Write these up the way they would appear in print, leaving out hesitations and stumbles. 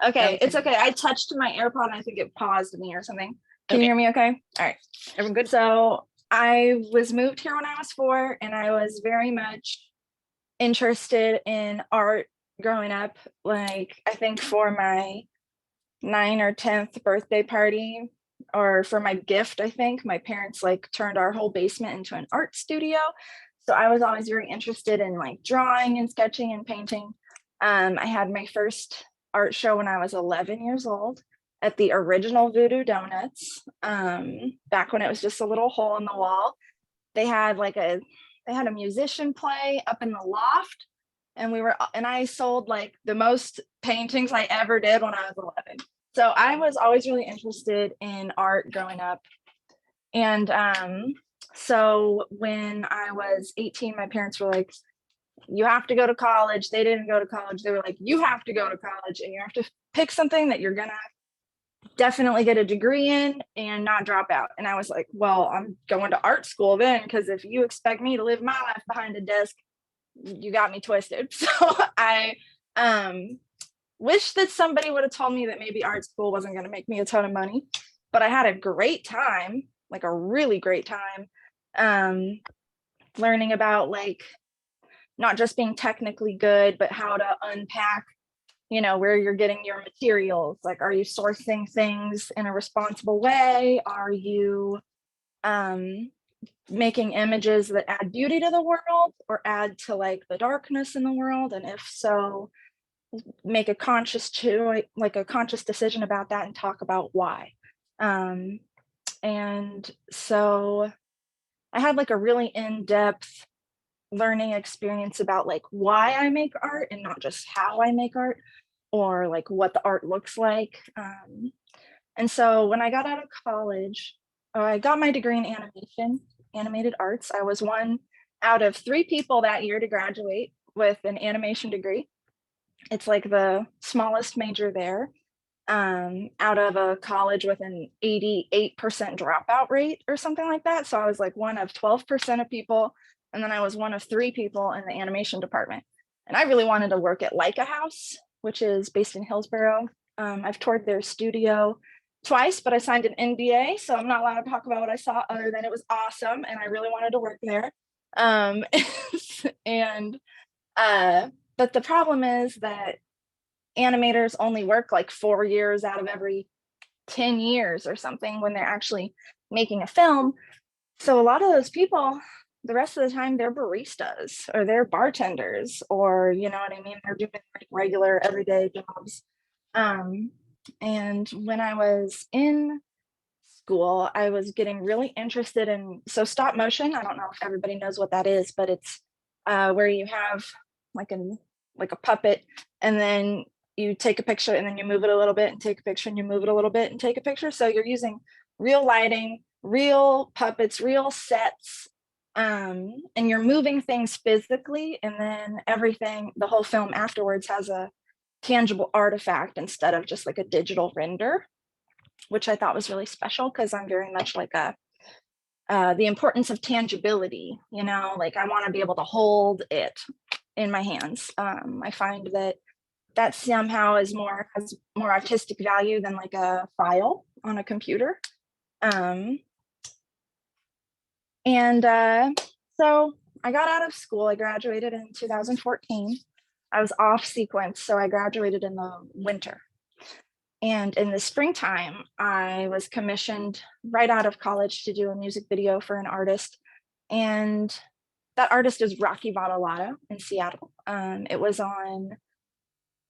Okay, it's Okay. okay. I touched my AirPod and I think it paused me or something. Can Okay. you hear me okay? All right. Everyone good? So I was moved here when I was 4, and I was very much interested in art growing up. Like, I think for my 9th or 10th birthday party, or for my gift, I think my parents like turned our whole basement into an art studio. So I was always very interested in like drawing and sketching and painting. I had my first art show when I was 11 years old at the original Voodoo Donuts, back when it was just a little hole in the wall. They had a musician play up in the loft, and I sold like the most paintings I ever did when I was 11. So I was always really interested in art growing up. And so when I was 18, my parents were like, you have to go to college. They didn't go to college. They were like, you have to go to college and you have to pick something that you're gonna definitely get a degree in and not drop out. And I was like, well, I'm going to art school then, because if you expect me to live my life behind a desk, you got me twisted. So I wish that somebody would have told me that maybe art school wasn't going to make me a ton of money, but I had a great time, like a really great time, learning about like not just being technically good, but how to unpack, where you're getting your materials. Like, are you sourcing things in a responsible way? Are you making images that add beauty to the world or add to like the darkness in the world? And if so, make a conscious decision about that and talk about why. And so I had like a really in-depth learning experience about like why I make art and not just how I make art, or like what the art looks like. And so when I got out of college, I got my degree in animated arts. I was one out of 3 people that year to graduate with an animation degree. It's like the smallest major there, out of a college with an 88% dropout rate or something like that. So I was like one of 12% of people. And then I was one of 3 people in the animation department. And I really wanted to work at Leica House, which is based in Hillsborough. I've toured their studio twice, but I signed an NDA, so I'm not allowed to talk about what I saw other than it was awesome. And I really wanted to work there. But the problem is that animators only work like 4 years out of every 10 years or something when they're actually making a film. So a lot of those people, the rest of the time, they're baristas or they're bartenders, or you know what I mean, they're doing regular everyday jobs. And when I was in school, I was getting really interested in stop motion. I don't know if everybody knows what that is, but it's where you have like a puppet, and then you take a picture and then you move it a little bit and take a picture and you move it a little bit and take a picture. So you're using real lighting, real puppets, real sets, and you're moving things physically, and then the whole film afterwards has a tangible artifact instead of just like a digital render, which I thought was really special because I'm very much like the importance of tangibility, like I want to be able to hold it in my hands. I find that somehow has more artistic value than like a file on a computer. So I got out of school. I graduated in 2014. I was off sequence, so I graduated in the winter. And in the springtime, I was commissioned right out of college to do a music video for an artist. And that artist is Rocky Vadalata in Seattle. It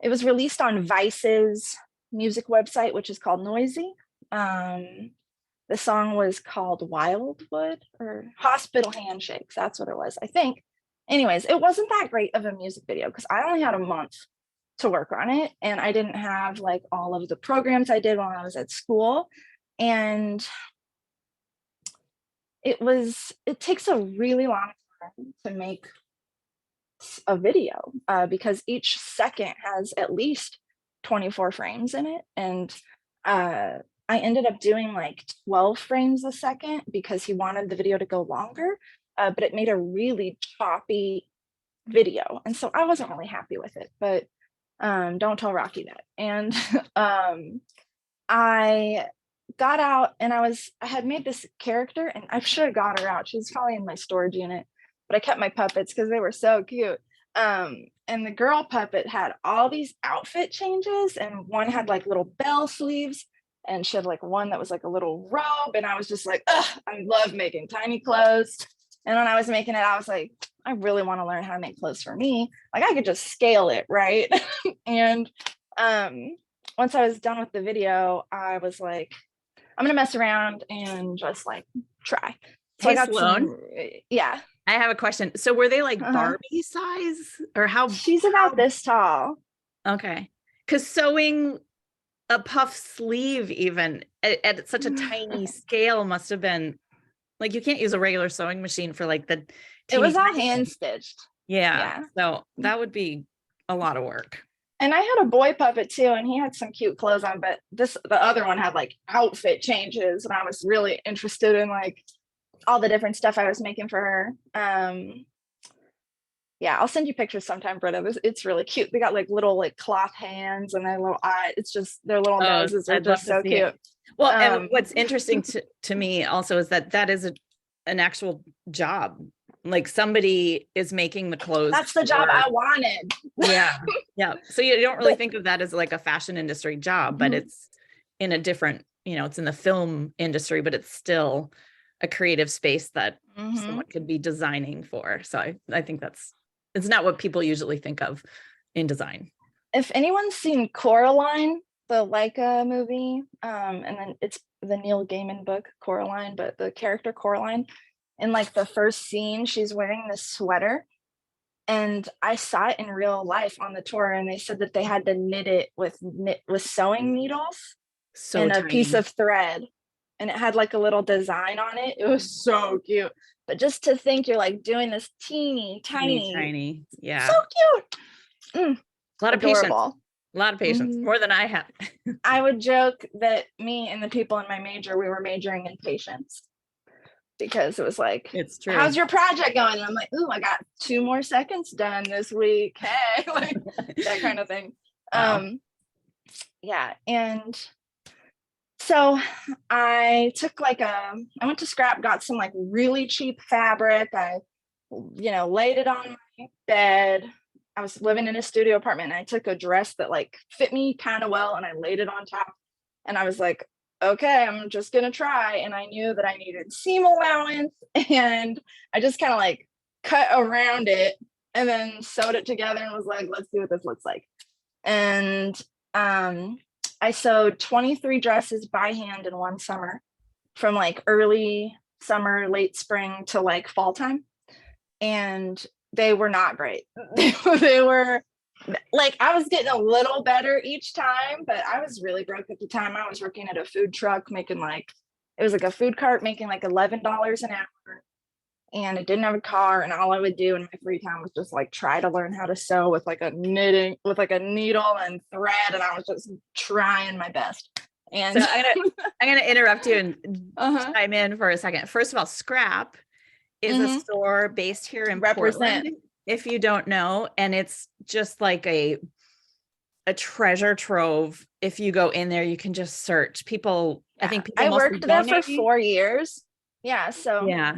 was released on Vice's music website, which is called Noisy. The song was called Wildwood or Hospital Handshakes. That's what it was, I think. Anyways, it wasn't that great of a music video because I only had a month to work on it, and I didn't have like all of the programs I did when I was at school. And it takes a really long time to make a video because each second has at least 24 frames in it. And I ended up doing like 12 frames a second because he wanted the video to go longer, but it made a really choppy video. And so I wasn't really happy with it. But Don't tell Rocky that. And I got out and I had made this character, and I should have got her out. She's probably in my storage unit, but I kept my puppets because they were so cute. And the girl puppet had all these outfit changes, and one had like little bell sleeves, and she had like one that was like a little robe. And I was just like, ugh, I love making tiny clothes. And when I was making it, I was like, I really want to learn how to make clothes for me. Like I could just scale it, right? And once I was done with the video, I was like, I'm gonna mess around and just like try. So Hey, I got Sloan. yeah. I have a question. So were they like Barbie size, or how? She's about this tall. Okay. Because sewing a puff sleeve even at such a tiny scale must have been like, you can't use a regular sewing machine for like the It was all tiny hand stitched. Yeah. So that would be a lot of work. And I had a boy puppet too, and he had some cute clothes on, but the other one had like outfit changes, and I was really interested in like all the different stuff I was making for her. Yeah, I'll send you pictures sometime, Britta. It's really cute. They got like little like cloth hands and their little eyes. It's just their little noses are just so cute. Well, and what's interesting to me also is that is an actual job. Like somebody is making the clothes. That's the job I wanted. Yeah. Yeah. So you don't really think of that as like a fashion industry job, but it's in a different, it's in the film industry, but it's still a creative space that someone could be designing for. So I think it's not what people usually think of in design. If anyone's seen Coraline, the Leica movie, and then it's the Neil Gaiman book, Coraline, but the character Coraline, in like the first scene, she's wearing this sweater. And I saw it in real life on the tour, and they said that they had to knit it with sewing needles and a piece of thread. And it had like a little design on it. It was so cute. But just to think you're like doing this teeny tiny, yeah, so cute. A lot of patience. A lot of patience, more than I have. I would joke that me and the people in my major, we were majoring in patience, because it was like, it's true. How's your project going? And I'm like, ooh, I got 2 more seconds done this week. Hey, like that kind of thing. Wow. Yeah. And so I took I went to Scrap, got some like really cheap fabric. I, laid it on my bed. I was living in a studio apartment, and I took a dress that like fit me kind of well, and I laid it on top. And I was like, okay, I'm just going to try. And I knew that I needed seam allowance, and I just kind of like cut around it and then sewed it together and was like, let's see what this looks like. And I sewed 23 dresses by hand in one summer, from like early summer, late spring to like fall time. And they were not great. They were like, I was getting a little better each time, but I was really broke at the time. I was working at a food truck making it was like a food cart making like $11 an hour. And I didn't have a car, and all I would do in my free time was just like try to learn how to sew with like a needle and thread. And I was just trying my best. And so I'm gonna interrupt you and chime in for a second. First of all, Scrap is a store based here in Portland, if you don't know, and it's just like a treasure trove. If you go in there, you can just search. I think people. I worked there for 4 years. Yeah. So yeah.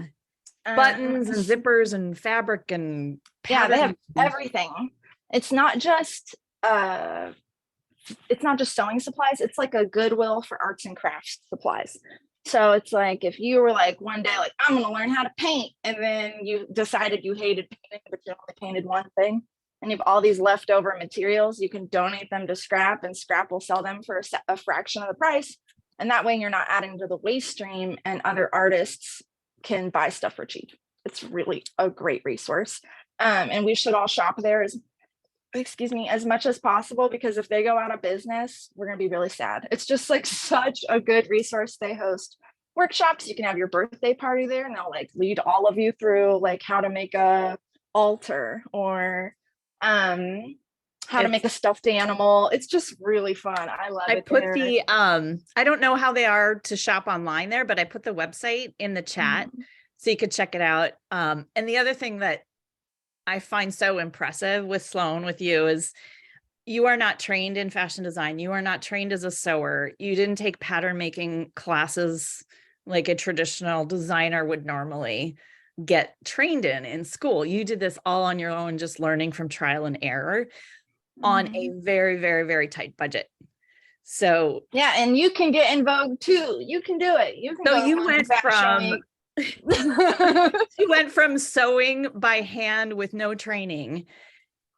Buttons and zippers and fabric and patterns. Yeah, they have everything. It's not just sewing supplies. It's like a Goodwill for arts and crafts supplies. So it's like, if you were like one day like, I'm going to learn how to paint, and then you decided you hated painting, but you only painted one thing, and you have all these leftover materials, you can donate them to Scrap, and Scrap will sell them for a fraction of the price. And that way you're not adding to the waste stream, and other artists can buy stuff for cheap. It's really a great resource. And we should all shop there as much as possible, because if they go out of business, we're going to be really sad. It's just like such a good resource. They host workshops. You can have your birthday party there, and they'll like lead all of you through like how to make a altar, or how to make a stuffed animal. It's just really fun. I love it. I put I don't know how they are to shop online there, but I put the website in the chat so you could check it out. And the other thing that I find so impressive with Sloan, with you, is you are not trained in fashion design. You are not trained as a sewer. You didn't take pattern making classes like a traditional designer would normally get trained in school. You did this all on your own, just learning from trial and error on a very, very, very tight budget. So yeah, and you can get in vogue too. You can do it. You can. So go you went from week. you went from sewing by hand with no training.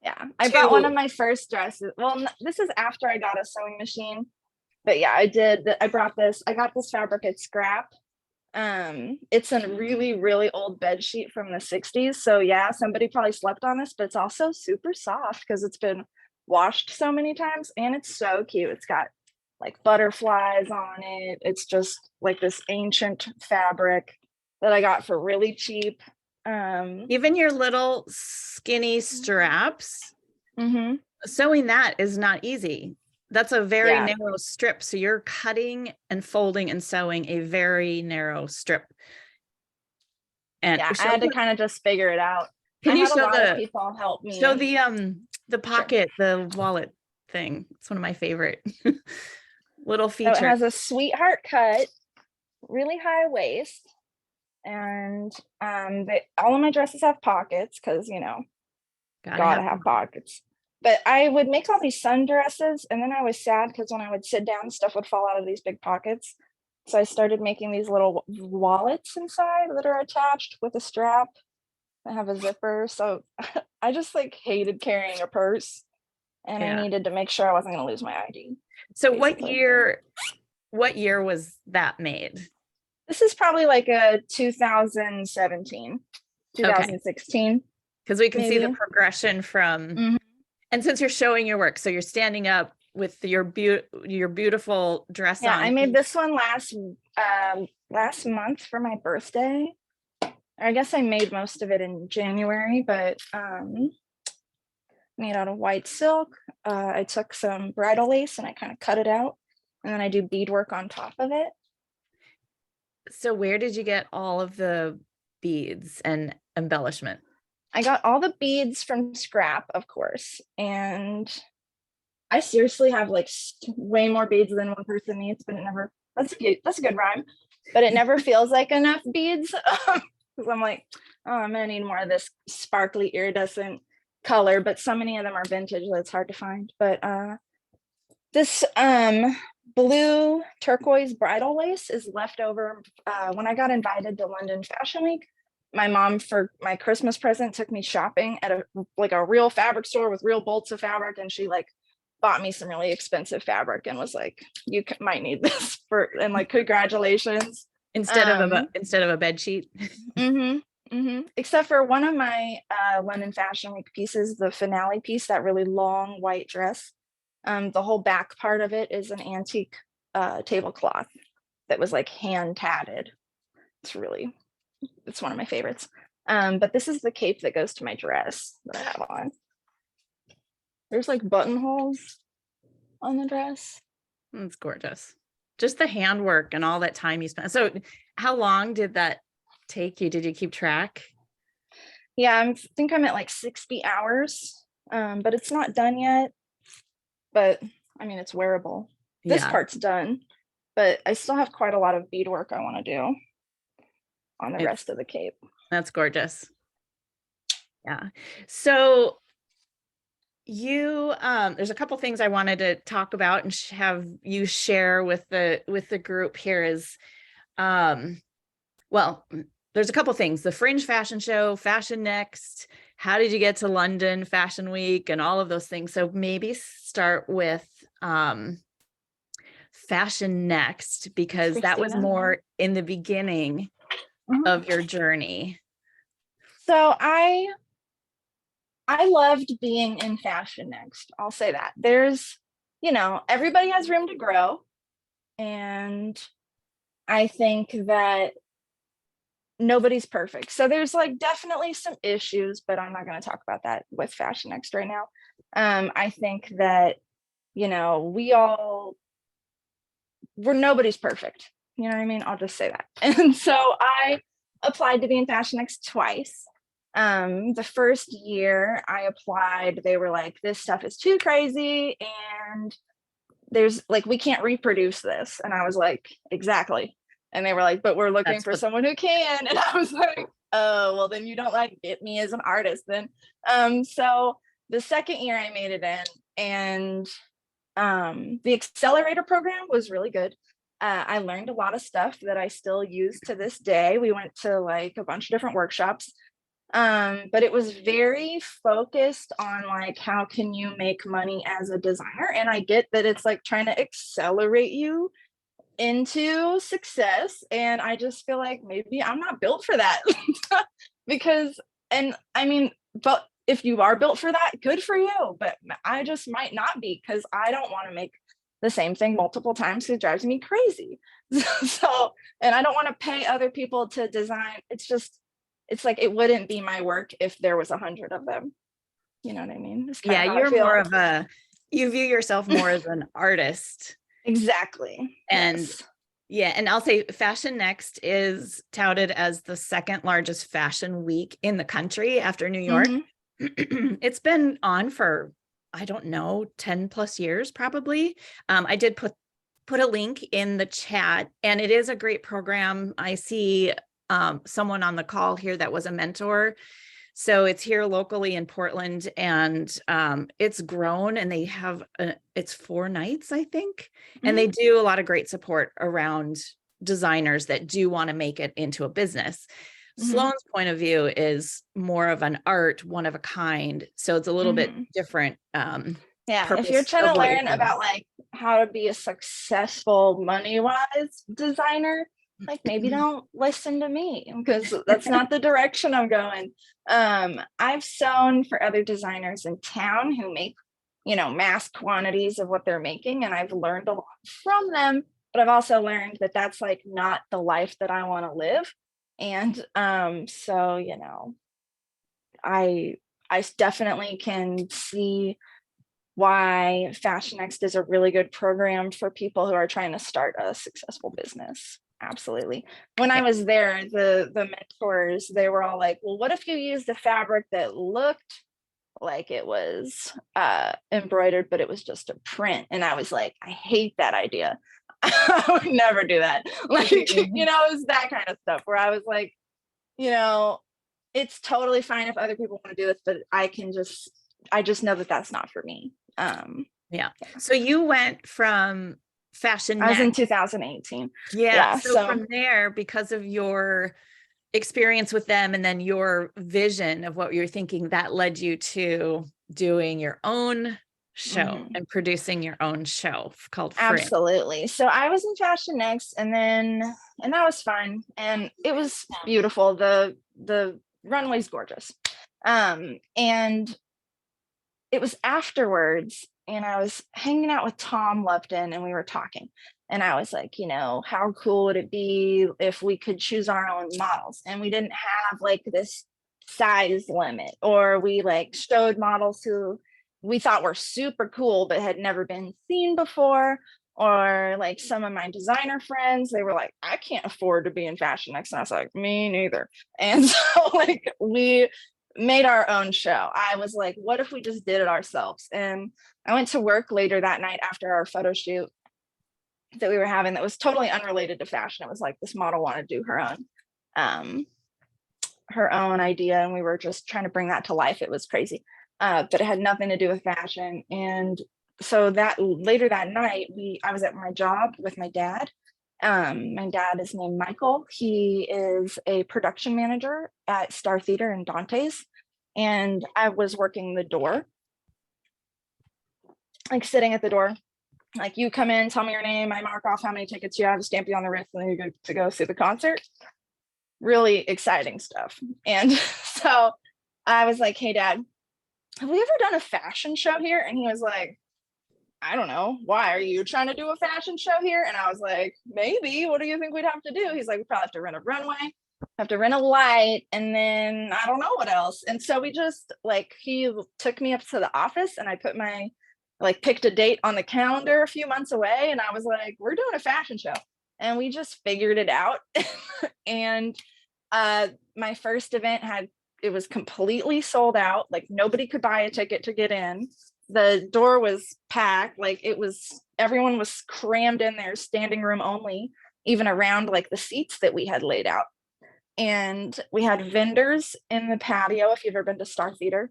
Yeah, I bought one of my first dresses. Well, this is after I got a sewing machine, but yeah, I did. I brought this. I got this fabric at Scrap. It's a really, really old bed sheet from the 60s. So yeah, somebody probably slept on this, but it's also super soft because it's been washed so many times, and it's so cute. It's got like butterflies on it. It's just like this ancient fabric that I got for really cheap. Even your little skinny straps, sewing that is not easy. That's a very narrow strip. So you're cutting and folding and sewing a very narrow strip. And yeah, I had to kind of just figure it out. Can you show the people help me? Show the pocket, the wallet thing. It's one of my favorite little features. So it has a sweetheart cut, really high waist, and all of my dresses have pockets because gotta have pockets. But I would make all these sundresses, and then I was sad because when I would sit down, stuff would fall out of these big pockets. So I started making these little wallets inside that are attached with a strap that have a zipper. So I just like hated carrying a purse, and I needed to make sure I wasn't going to lose my ID. So basically. What year was that made? This is probably like a 2017, 2016. Because we can see the progression from, and since you're showing your work, so you're standing up with your beautiful dress on. I made this one last month for my birthday. I guess I made most of it in January, but made out of white silk. I took some bridal lace and I kind of cut it out, and then I do beadwork on top of it. So where did you get all of the beads and embellishment? I got all the beads from Scrap, of course, and I seriously have like way more beads than one person needs, but it never, that's a good rhyme, but it never feels like enough beads. Because I'm like, oh, I'm gonna need more of this sparkly iridescent color, but so many of them are vintage that it's hard to find. But this blue turquoise bridal lace is left over when I got invited to London Fashion Week. My mom, for my Christmas present, took me shopping at a real fabric store with real bolts of fabric, and she like bought me some really expensive fabric and was like, you might need this and like, congratulations. Instead of a bed sheet. Except for one of my London Fashion Week pieces, the finale piece, that really long white dress. The whole back part of it is an antique tablecloth that was like hand tatted. It's one of my favorites. But this is the cape that goes to my dress that I have on. There's like buttonholes on the dress. It's gorgeous. Just the handwork and all that time you spent. So how long did that take you? Did you keep track? Yeah, I think I'm at like 60 hours, but it's not done yet. But I mean, it's wearable. This part's done, but I still have quite a lot of beadwork I want to do on the rest of the cape. That's gorgeous. Yeah. So there's a couple things I wanted to talk about and have you share with the group here is, well, there's a couple things: the Fringe Fashion Show, Fashion Next, how did you get to London Fashion Week, and all of those things. So maybe start with Fashion Next, because that was more in the beginning of your journey. So I loved being in Fashion Next. I'll say that. There's, everybody has room to grow. And I think that nobody's perfect. So there's like definitely some issues, but I'm not going to talk about that with Fashion Next right now. I think that, nobody's perfect. You know what I mean? I'll just say that. And so I applied to be in Fashion Next twice. The first year I applied, they were like, this stuff is too crazy and there's like, we can't reproduce this. And I was like, exactly. And they were like, but we're looking for someone who can. And I was like, oh, well, then you don't like get me as an artist then. So the second year I made it in, and the accelerator program was really good. I learned a lot of stuff that I still use to this day. We went to like a bunch of different workshops, but it was very focused on like, how can you make money as a designer? And I get that it's like trying to accelerate you into success, and I just feel like maybe I'm not built for that. Because, and I mean, but if you are built for that, good for you, but I just might not be, because I don't want to make the same thing multiple times. It drives me crazy. So, and I don't want to pay other people to design. It's like, it wouldn't be my work if there was 100 of them. You know what I mean? Yeah, you're more of you view yourself more as an artist. Exactly. And yes. Yeah, and I'll say Fashion Next is touted as the second largest fashion week in the country after New York. It's been on for, I don't know, 10 plus years, probably. I did put a link in the chat, and it is a great program. I see someone on the call here that was a mentor. So it's here locally in Portland, and it's grown, and they have, it's 4 nights, I think. And they do a lot of great support around designers that do want to make it into a business. Sloan's point of view is more of an art, one of a kind. So it's a little bit different. Yeah, if you're trying to learn about like how to be a successful money-wise designer, like maybe don't listen to me, because that's not the direction I'm going. I've sewn for other designers in town who make, mass quantities of what they're making, and I've learned a lot from them, but I've also learned that that's like not the life that I want to live. And so, I definitely can see why Fashion Next is a really good program for people who are trying to start a successful business. Absolutely. When I was there, the mentors, they were all like, well, what if you used a fabric that looked like it was embroidered, but it was just a print? And I was like, I hate that idea. I would never do that. Like, it was that kind of stuff where I was like, it's totally fine if other people want to do this, but I just know that that's not for me. Yeah. So you went from Fashion I was in Next. 2018. Yeah. So from there, because of your experience with them and then your vision of what you're thinking, that led you to doing your own show and producing your own show called Fringe. Absolutely. So I was in Fashion Next, and that was fun, and it was beautiful. The runway's gorgeous. And it was afterwards, and I was hanging out with Tom Lupton, and we were talking, and I was like, how cool would it be if we could choose our own models, and we didn't have like this size limit, or we like showed models who we thought were super cool but had never been seen before. Or like some of my designer friends, they were like, I can't afford to be in Fashion Next. And I was like, me neither. And so like we made our own show. I was like, what if we just did it ourselves? And I went to work later that night after our photo shoot that we were having that was totally unrelated to fashion. It was like this model wanted to do her own idea, and we were just trying to bring that to life. It was crazy. But it had nothing to do with fashion. And so that later that night, I was at my job with my dad. My dad is named Michael. He is a production manager at Star Theater in Dante's. And I was working the door, like sitting at the door. Like, you come in, tell me your name, I mark off how many tickets you have, stamp you on the wrist, and then you get to go see the concert. Really exciting stuff. And so I was like, hey, Dad, have we ever done a fashion show here? And he was like, I don't know. Why are you trying to do a fashion show here? And I was like, maybe. What do you think we'd have to do? He's like, we probably have to rent a runway, have to rent a light, and then I don't know what else. And so we just he took me up to the office, and I put picked a date on the calendar a few months away, and I was like, we're doing a fashion show. And we just figured it out. And my first event it was completely sold out. Like nobody could buy a ticket to get in. The door was packed. Like everyone was crammed in there, standing room only, even around like the seats that we had laid out. And we had vendors in the patio. If you've ever been to Star Theater,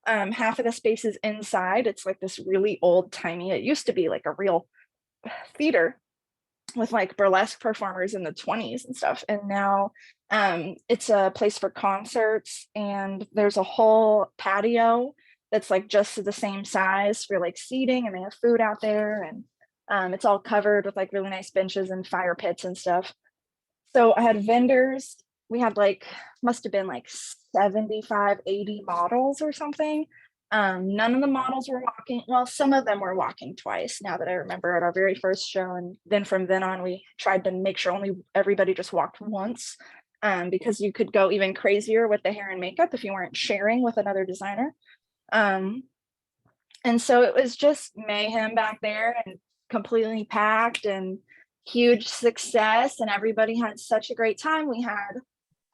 half of the space is inside. It's like this really old timey, it used to be like a real theater with like burlesque performers in the 20s and stuff. And now it's a place for concerts, and there's a whole patio that's like just the same size for like seating, and they have food out there, and it's all covered with like really nice benches and fire pits and stuff. So I had vendors. We had like, must have been like 75, 80 models or something. None of the models were walking. Well, some of them were walking twice, now that I remember, at our very first show. And then from then on, we tried to make sure only everybody just walked once, because you could go even crazier with the hair and makeup if you weren't sharing with another designer. And so it was just mayhem back there, and completely packed, and huge success, and everybody had such a great time. We had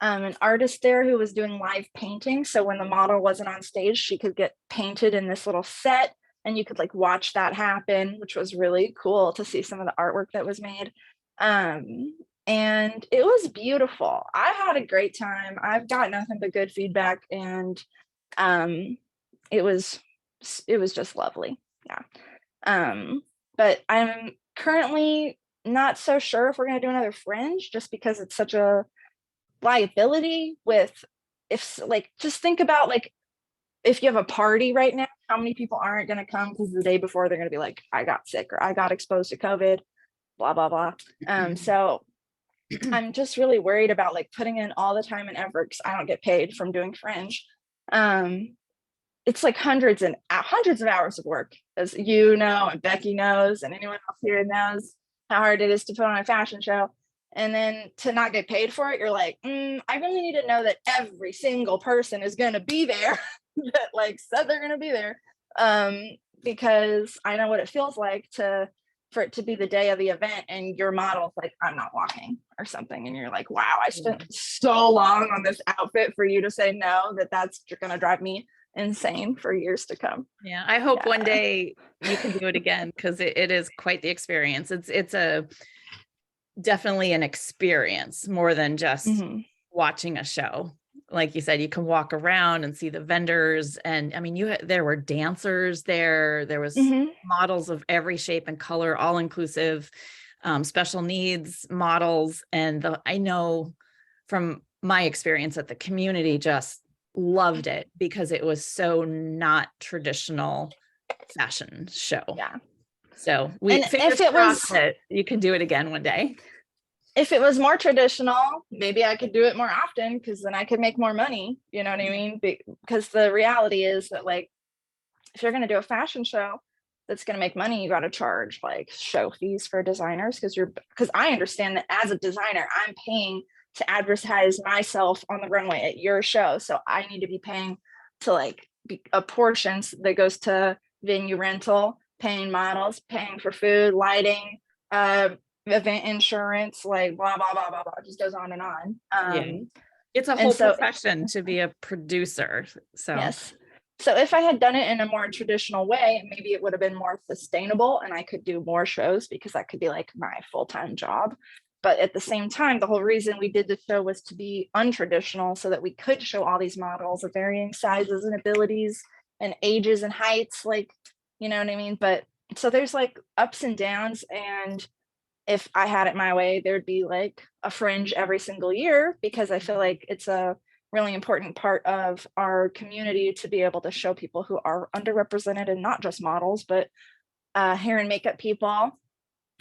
an artist there who was doing live painting. So when the model wasn't on stage, she could get painted in this little set, and you could like watch that happen, which was really cool to see some of the artwork that was made. And it was beautiful. I had a great time. I've got nothing but good feedback, and it was just lovely. Yeah. But I'm currently not so sure if we're going to do another Fringe, just because it's such a liability with, if like, just think about like, if you have a party right now, how many people aren't going to come because the day before they're going to be like, I got sick, or I got exposed to COVID, blah, blah, blah. So I'm just really worried about like putting in all the time and effort, because I don't get paid from doing Fringe. It's like hundreds of hours of work, as you know, and Becky knows, and anyone else here knows how hard it is to put on a fashion show. And then to not get paid for it, you're like, I really need to know that every single person is going to be there that like said they're going to be there, because I know what it feels like for it to be the day of the event and your model's like, I'm not walking or something, and you're like, wow, I spent so long on this outfit for you to say no, that's going to drive me insane for years to come. Yeah, I hope one day you can do it again, because it is quite the experience. It's a definitely an experience more than just watching a show. Like you said, you can walk around and see the vendors, and I mean, there were dancers there was models of every shape and color, all inclusive, special needs models. And I know from my experience that the community just loved it, because it was so not traditional fashion show. Yeah. So if it was that you can do it again one day. If it was more traditional, maybe I could do it more often, because then I could make more money. You know what I mean? Because the reality is that like, if you're going to do a fashion show that's going to make money, you got to charge like show fees for designers, because I understand that as a designer, I'm paying to advertise myself on the runway at your show. So I need to be paying to like a portion that goes to venue rental, paying models, paying for food, lighting, event insurance, like blah, blah, blah, blah, blah. It just goes on and on. It's a whole profession to be a producer. So yes. So if I had done it in a more traditional way, maybe it would have been more sustainable, and I could do more shows, because that could be like my full-time job. But at the same time, the whole reason we did the show was to be untraditional, so that we could show all these models of varying sizes and abilities and ages and heights, like, you know what I mean? But so there's like ups and downs, and if I had it my way, there'd be like a Fringe every single year, because I feel like it's a really important part of our community to be able to show people who are underrepresented, and not just models, but hair and makeup people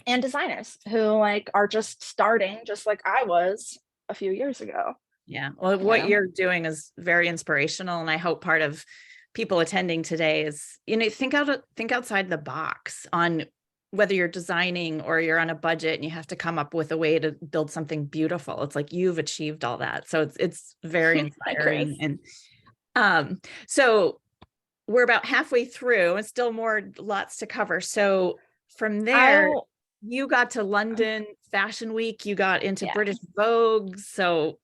and designers who like are just starting, just like I was a few years ago. Yeah. Well, what you're doing is very inspirational. And I hope part of people attending today is, think outside the box on whether you're designing or you're on a budget and you have to come up with a way to build something beautiful. It's like you've achieved all that. So it's very inspiring. And so we're about halfway through, and still lots to cover. So from there, you got to London Fashion Week, you got into British Vogue. So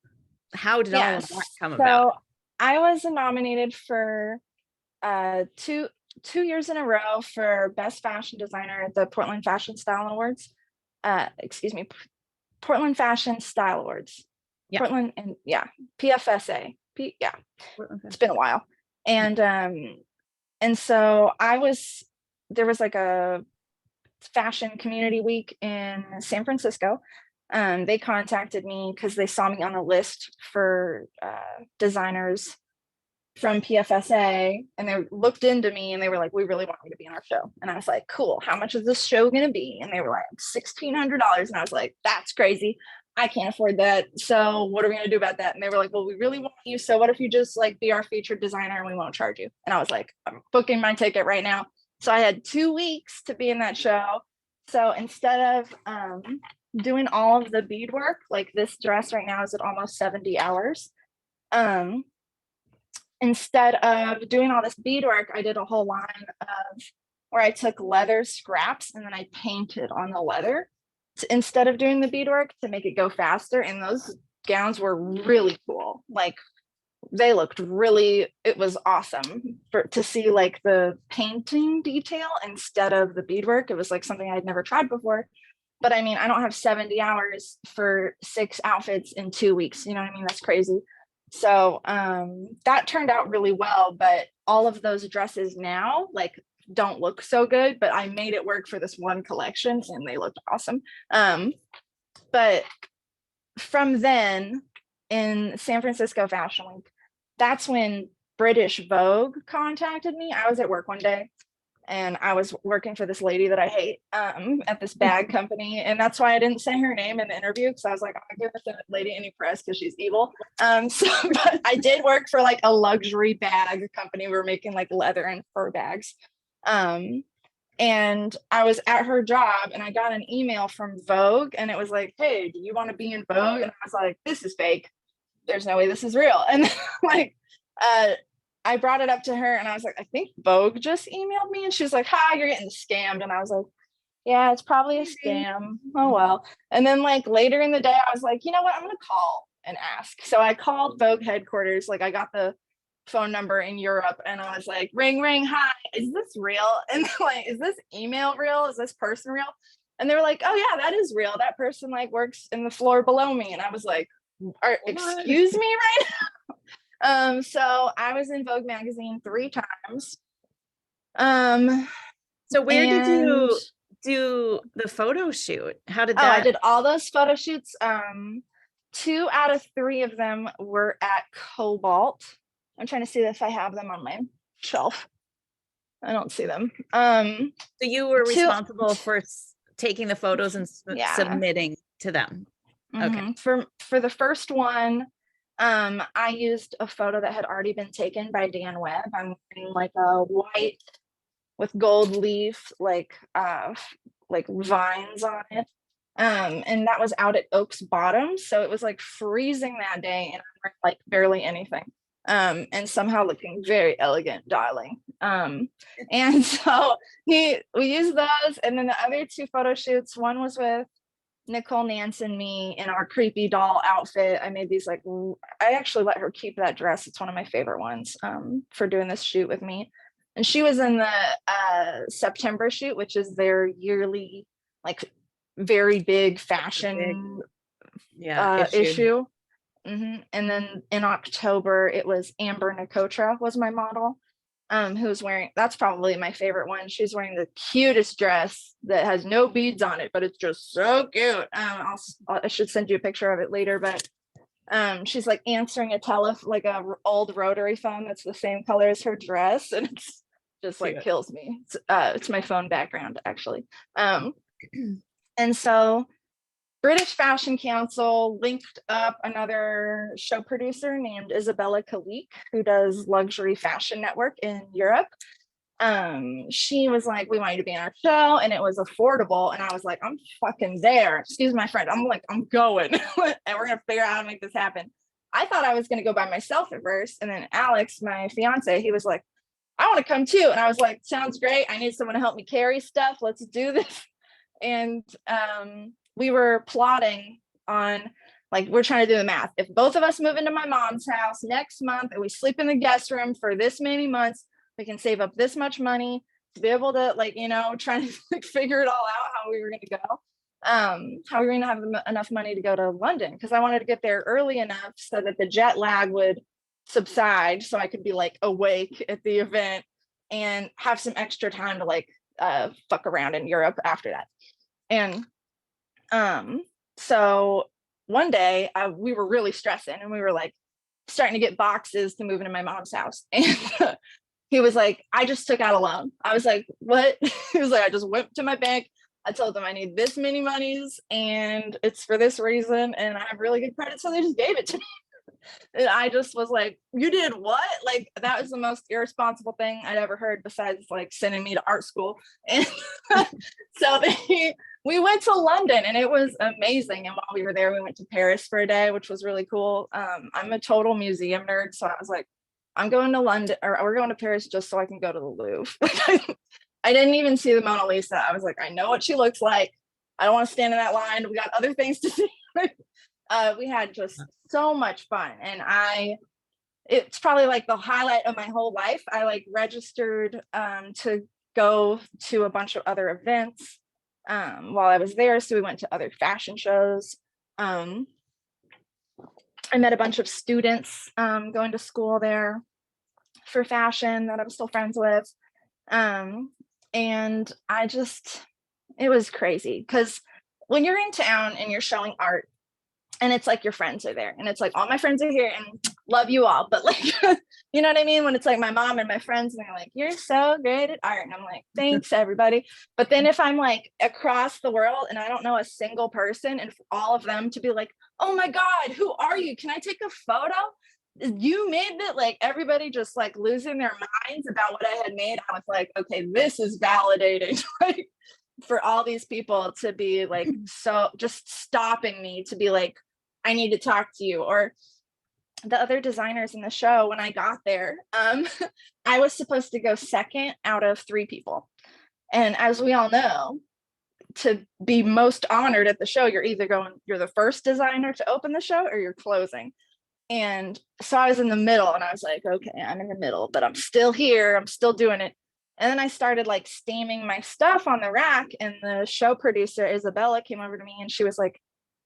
how did all of that come about? I was nominated for two years in a row for Best Fashion Designer at the Portland Fashion Style Awards. Portland Fashion Style Awards. Yeah. Portland and PFSA. Okay. It's been a while. And so there was like a fashion community week in San Francisco. They contacted me because they saw me on a list for designers from PFSA, and they looked into me and they were like, we really want you to be on our show. And I was like, cool, how much is this show gonna be? And they were like, $1,600. And I was like, that's crazy, I can't afford that, so what are we gonna do about that? And they were like, well, we really want you, so what if you just like be our featured designer and we won't charge you? And I was like, I'm booking my ticket right now. So I had 2 weeks to be in that show. So instead of doing all of the beadwork, like this dress right now is at almost 70 hours. Instead of doing all this beadwork, I did a whole line of where I took leather scraps and then I painted on the leather instead of doing the beadwork to make it go faster. And those gowns were really cool. Like they looked really, it was awesome to see like the painting detail instead of the beadwork. It was like something I'd never tried before. But I mean, I don't have 70 hours for 6 outfits in 2 weeks. You know what I mean? That's crazy. So that turned out really well, but all of those dresses now like don't look so good, but I made it work for this one collection and they looked awesome. But from then in San Francisco Fashion Week, that's when British Vogue contacted me. I was at work one day and I was working for this lady that I hate at this bag company. And that's why I didn't say her name in the interview, because I was like, I'm not giving this lady any press because she's evil. But I did work for like a luxury bag company. We were making like leather and fur bags. And I was at her job and I got an email from Vogue and it was like, hey, do you want to be in Vogue? And I was like, this is fake. There's no way this is real. And like, I brought it up to her and I was like, I think Vogue just emailed me. And she was like, hi, you're getting scammed. And I was like, yeah, it's probably a scam. Oh, well. And then like later in the day, I was like, you know what? I'm going to call and ask. So I called Vogue headquarters. Like I got the phone number in Europe and I was like, ring, ring. Hi, is this real? And like, is this email real? Is this person real? And they were like, oh yeah, that is real. That person like works in the floor below me. And I was like, excuse me right now? So I was in Vogue magazine 3 times. So where did you do the photo shoot? How did that? I did all those photo shoots. 2 out of 3 of them were at Cobalt. I'm trying to see if I have them on my shelf. I don't see them. So you were responsible for taking the photos and submitting to them. Okay. For the first one, I used a photo that had already been taken by Dan Webb. I'm wearing like a white with gold leaf, like vines on it. And that was out at Oaks Bottom. So it was like freezing that day and I'm wearing like barely anything. And somehow looking very elegant, darling. And so we used those. And then the other 2 photo shoots, one was with Nicole Nance and me in our creepy doll outfit. I made these like, I actually let her keep that dress. It's one of my favorite ones for doing this shoot with me. And she was in the September shoot, which is their yearly, like very big fashion issue. And then in October, it was Amber Nakotra was my model. Who's wearing, that's probably my favorite one. She's wearing the cutest dress that has no beads on it, but it's just so cute. I should send you a picture of it later, but she's like answering like a old rotary phone that's the same color as her dress, and it's just like kills me. It's my phone background actually. And so British Fashion Council linked up another show producer named Isabella Kalik, who does Luxury Fashion Network in Europe. She was like, we want you to be on our show, and it was affordable. And I was like, I'm fucking there. Excuse my friend. I'm like, I'm going. And we're going to figure out how to make this happen. I thought I was going to go by myself at first. And then Alex, my fiance, he was like, I want to come too. And I was like, sounds great. I need someone to help me carry stuff. Let's do this. And we were plotting on Like, we're trying to do the math. If both of us move into my mom's house next month and we sleep in the guest room for this many months, we can save up this much money to be able to, like, you know, trying to like figure it all out how we were going to go. How we were going to have enough money to go to London, because I wanted to get there early enough so that the jet lag would subside, so I could be like awake at the event and have some extra time to like fuck around in Europe after that. And so one day we were really stressing, and we were like starting to get boxes to move into my mom's house. And he was like, I just took out a loan. I was like, what? He was like, I just went to my bank. I told them I need this many monies and it's for this reason. And I have really good credit. So they just gave it to me. And I just was like, you did what? Like, that was the most irresponsible thing I'd ever heard, besides like sending me to art school. And so we went to London, and it was amazing. And while we were there, we went to Paris for a day, which was really cool. I'm a total museum nerd. So I was like, I'm going to London, or we're going to Paris just so I can go to the Louvre. I didn't even see the Mona Lisa. I was like, I know what she looks like. I don't want to stand in that line. We got other things to see. We had just so much fun. And it's probably like the highlight of my whole life. I like registered to go to a bunch of other events while I was there. So we went to other fashion shows. I met a bunch of students going to school there for fashion that I'm still friends with. And it was crazy, because when you're in town and you're showing art, and it's like your friends are there, and it's like all my friends are here and love you all, but like, you know what I mean? When it's like my mom and my friends, and they're like, you're so great at art, and I'm like, thanks everybody. But then if I'm like across the world and I don't know a single person, and for all of them to be like, oh my God, who are you? Can I take a photo? You made it. Like, everybody just like losing their minds about what I had made. I was like, okay, this is validating. Like, for all these people to be like, so just stopping me to be like, I need to talk to you. Or the other designers in the show, when I got there, I was supposed to go second out of 3 people. And as we all know, to be most honored at the show, you're the first designer to open the show, or you're closing. And so I was in the middle, and I was like, okay, I'm in the middle, but I'm still here. I'm still doing it. And then I started like steaming my stuff on the rack, and the show producer, Isabella, came over to me, and she was like,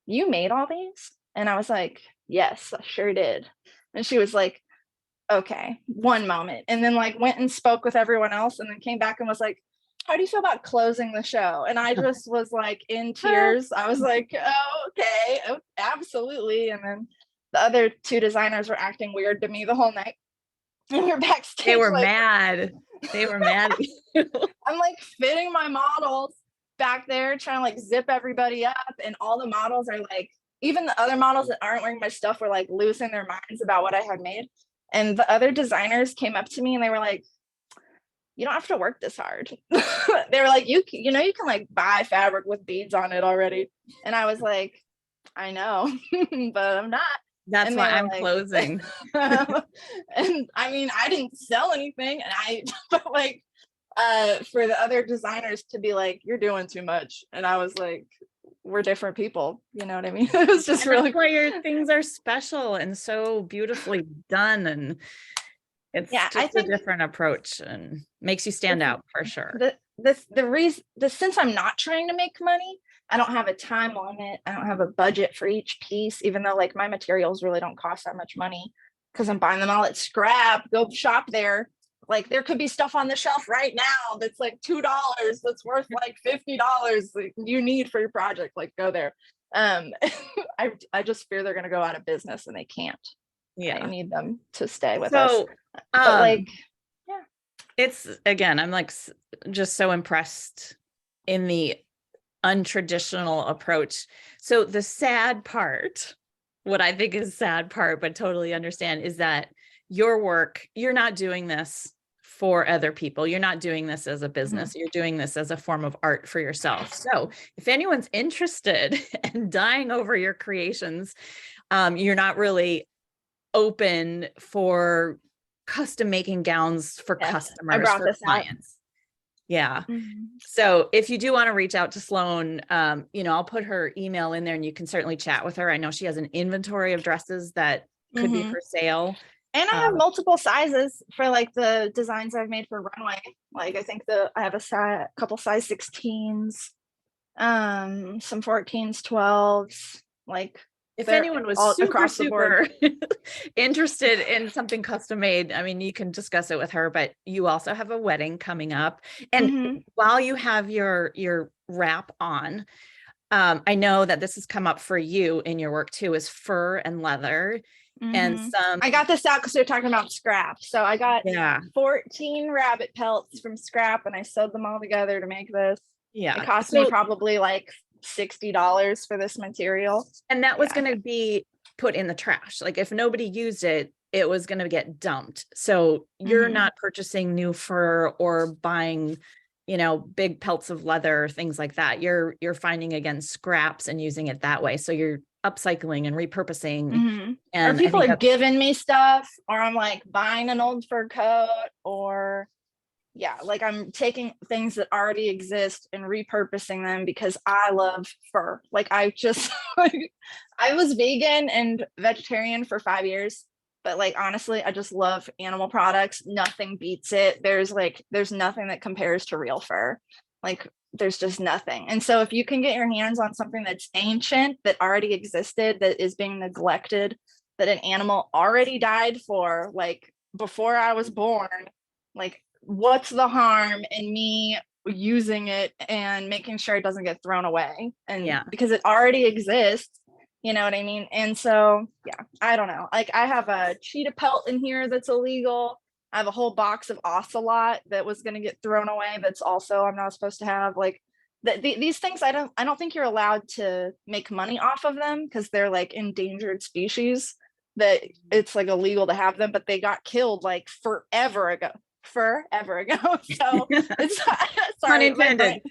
you made all these? And I was like, yes, I sure did. And she was like, okay, one moment. And then like went and spoke with everyone else, and then came back and was like, how do you feel about closing the show? And I just was like in tears. I was like, oh, okay, oh, absolutely. And then the other 2 designers were acting weird to me the whole night. And we're backstage. They were like, mad. They were mad at you. I'm like fitting my models back there, trying to like zip everybody up. And all the models are like, even the other models that aren't wearing my stuff were like losing their minds about what I had made. And the other designers came up to me, and they were like, you don't have to work this hard. They were like, you know, you can like buy fabric with beads on it already. And I was like, I know, but I'm not. That's why I'm like, closing. And I mean, I didn't sell anything, and but like for the other designers to be like, you're doing too much. And I was like, we're different people, you know what I mean? It was just really cool. Your things are special and so beautifully done, and it's just a different approach, and makes you stand out for sure. Since I'm not trying to make money, I don't have a time limit. I don't have a budget for each piece, even though like my materials really don't cost that much money, because I'm buying them all at Scrap. Go shop there. Like, there could be stuff on the shelf right now that's like $2 that's worth like $50 you need for your project. Like, go there. I just fear they're going to go out of business, and they can't. Yeah, I need them to stay with us. But like, yeah, it's, again, I'm like just so impressed in the untraditional approach. So the sad part, what I think is sad part, but totally understand, is that your work, you're not doing this for other people. You're not doing this as a business. Mm-hmm. You're doing this as a form of art for yourself. So if anyone's interested in dying over your creations, you're not really open for custom making gowns for customers, for clients. Yeah. So if you do want to reach out to Sloan, I'll put her email in there and you can certainly chat with her. I know she has an inventory of dresses that could be for sale. And I have multiple sizes for like the designs I've made for runway. Like I think I have a couple size 16s, some 14s, 12s, like if anyone was super interested in something custom made, I mean, you can discuss it with her, but you also have a wedding coming up. And while you have your wrap on, I know that this has come up for you in your work too, is fur and leather. And I got this out because we were talking about scrap. So I got 14 rabbit pelts from scrap and I sewed them all together to make this. Yeah. It cost me probably like $60 for this material. And that was going to be put in the trash. Like if nobody used it, it was going to get dumped. So you're not purchasing new fur or buying, big pelts of leather, things like that. You're finding again scraps and using it that way. So you're upcycling and repurposing. And or people are giving me stuff, or I'm like buying an old fur coat, or like I'm taking things that already exist and repurposing them because I love fur. Like I just I was vegan and vegetarian for 5 years, but like honestly I just love animal products. Nothing beats it. There's nothing that compares to real fur. Like there's just nothing. And so if you can get your hands on something that's ancient, that already existed, that is being neglected, that an animal already died for, like before I was born, like what's the harm in me using it and making sure it doesn't get thrown away? And because it already exists, you know what I mean? And so, I don't know. Like I have a cheetah pelt in here that's illegal. I have a whole box of ocelot that was going to get thrown away. That's also, I'm not supposed to have. Like these things, I don't think you're allowed to make money off of them because they're like endangered species, that it's like illegal to have them, but they got killed like forever ago. So it's sorry, unintended.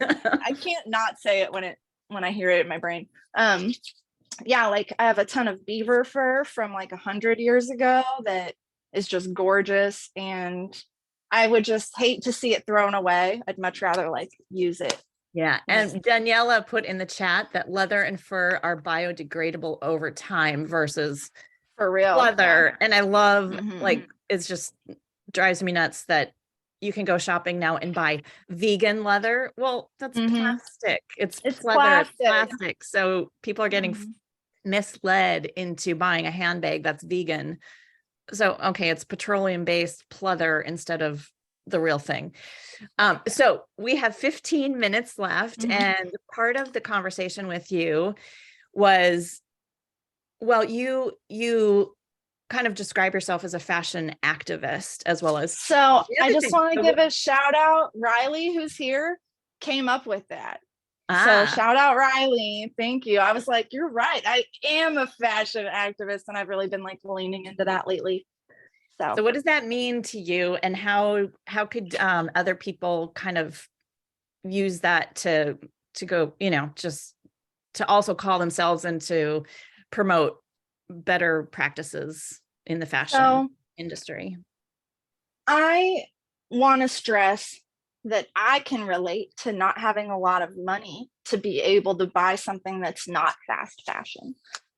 I can't not say it when I hear it in my brain. Like I have a ton of beaver fur from like 100 years ago that is just gorgeous, and I would just hate to see it thrown away. I'd much rather like use it. Yeah. And Daniela put in the chat that leather and fur are biodegradable over time versus for real leather. And I love like, it's just drives me nuts that you can go shopping now and buy vegan leather. Well, that's plastic. It's leather, plastic. So people are getting misled into buying a handbag that's vegan. So, okay, it's petroleum-based pleather instead of the real thing. So we have 15 minutes left. And part of the conversation with you was, well, you kind of describe yourself as a fashion activist as well as. So I just want to give a shout out. Riley, who's here, came up with that. So shout out Riley. Thank you. I was like, you're right. I am a fashion activist, and I've really been like leaning into that lately. So what does that mean to you, and how could other people kind of use that to go, just to also call themselves and to promote better practices in the fashion industry? I want to stress that I can relate to not having a lot of money to be able to buy something that's not fast fashion.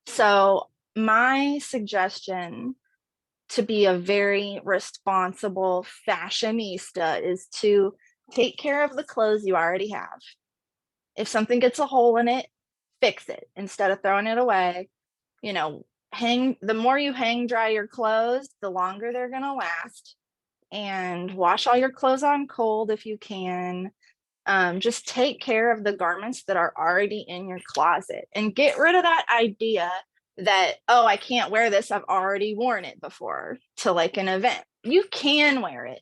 So my suggestion to be a very responsible fashionista is to take care of the clothes you already have. If something gets a hole in it, fix it instead of throwing it away. The more you hang dry your clothes, the longer they're going to last. And wash all your clothes on cold if you can. Just take care of the garments that are already in your closet and get rid of that idea that, oh, I can't wear this, I've already worn it before, to like an event. You can wear it.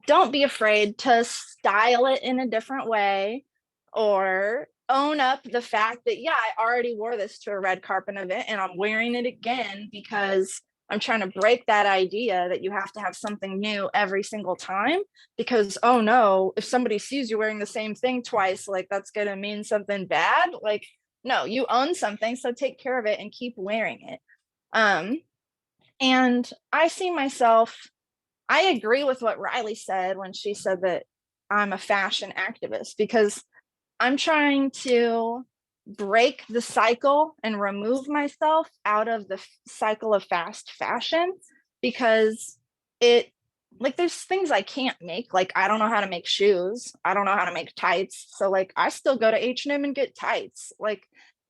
Don't be afraid to style it in a different way, or own up the fact that, I already wore this to a red carpet event and I'm wearing it again, because I'm trying to break that idea that you have to have something new every single time, because, oh no, if somebody sees you wearing the same thing twice, like that's going to mean something bad. Like, no, you own something, so take care of it and keep wearing it. And I see myself, I agree with what Riley said when she said that I'm a fashion activist, because I'm trying to break the cycle and remove myself out of the cycle of fast fashion, because it, like, there's things I can't make. Like, I don't know how to make shoes. I don't know how to make tights. So like, I still go to H&M and get tights, like,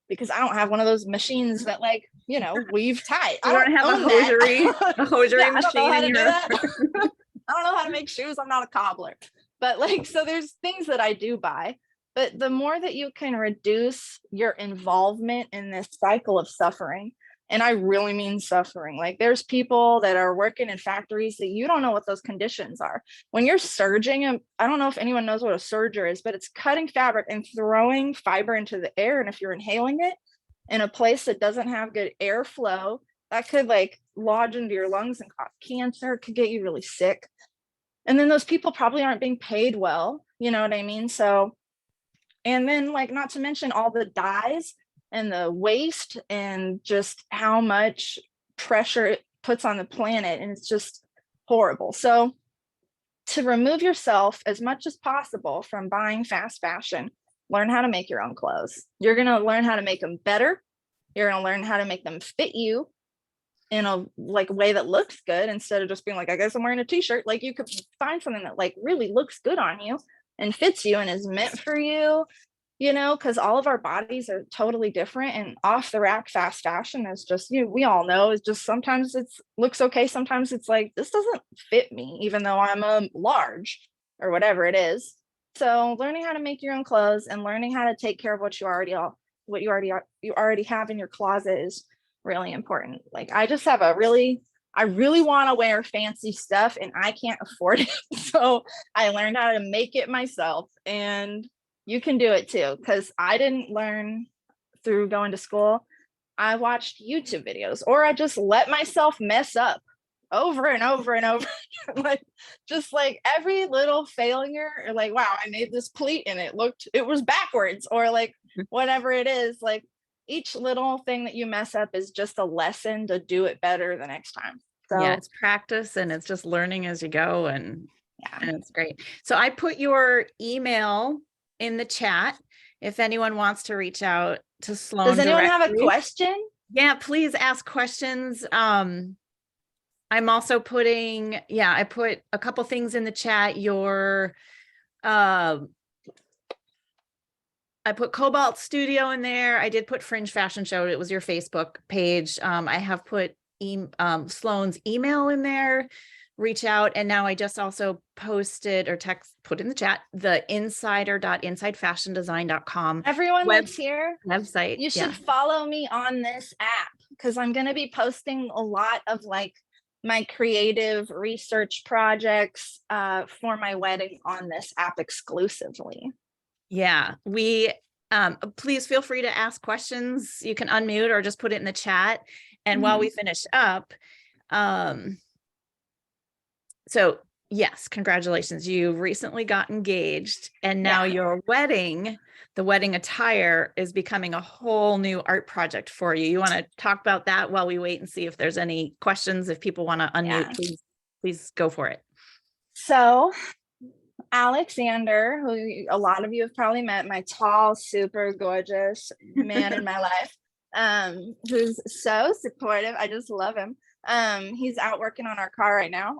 because I don't have one of those machines that, like, you know, weave tight. You don't have a hosiery machine in your I don't know how to make shoes. I'm not a cobbler. But like, so there's things that I do buy. But the more that you can reduce your involvement in this cycle of suffering, and I really mean suffering, like, there's people that are working in factories that you don't know what those conditions are. When you're serging, and I don't know if anyone knows what a serger is, but it's cutting fabric and throwing fiber into the air. And if you're inhaling it in a place that doesn't have good airflow, that could like lodge into your lungs and cause cancer. It could get you really sick. And then those people probably aren't being paid well, you know what I mean? So, and then, like, not to mention all the dyes and the waste and just how much pressure it puts on the planet. And it's just horrible. So to remove yourself as much as possible from buying fast fashion, learn how to make your own clothes. You're going to learn how to make them better. You're going to learn how to make them fit you in a like way that looks good, instead of just being like, I guess I'm wearing a t-shirt. Like, you could find something that like really looks good on you and fits you and is meant for you, you know, because all of our bodies are totally different. And off the rack fast fashion is just, you know, we all know, it's just sometimes it's looks okay, sometimes it's like, this doesn't fit me, even though I'm a large or whatever it is. So learning how to make your own clothes and learning how to take care of what you already have in your closet is really important. Like, I just have I really want to wear fancy stuff and I can't afford it. So I learned how to make it myself, and you can do it too, because I didn't learn through going to school. I watched YouTube videos, or I just let myself mess up over and over and over. Like, just like every little failure, or like, wow, I made this pleat and it was backwards, or like whatever it is, like each little thing that you mess up is just a lesson to do it better the next time. So yeah, it's practice and it's just learning as you go, and yeah, and it's great. So I put your email in the chat if anyone wants to reach out to Sloan. Does anyone have a question? Yeah, please ask questions. I'm also putting, I put a couple things in the chat. I put Cobalt Studio in there. I did put Fringe Fashion Show. It was your Facebook page. I have put Sloane's email in there. Reach out. And now I just also posted or put in the chat the insider.insidefashiondesign.com. Everyone that's here, website. You should follow me on this app, because I'm going to be posting a lot of like my creative research projects for my wedding on this app exclusively. Yeah, please feel free to ask questions. You can unmute or just put it in the chat. And while we finish up, so yes, congratulations. You recently got engaged, and now your wedding, the wedding attire is becoming a whole new art project for you. You want to talk about that while we wait and see if there's any questions? If people want to unmute, please go for it. So Alexander, who a lot of you have probably met, my tall, super gorgeous man in my life, who's so supportive. I just love him. He's out working on our car right now.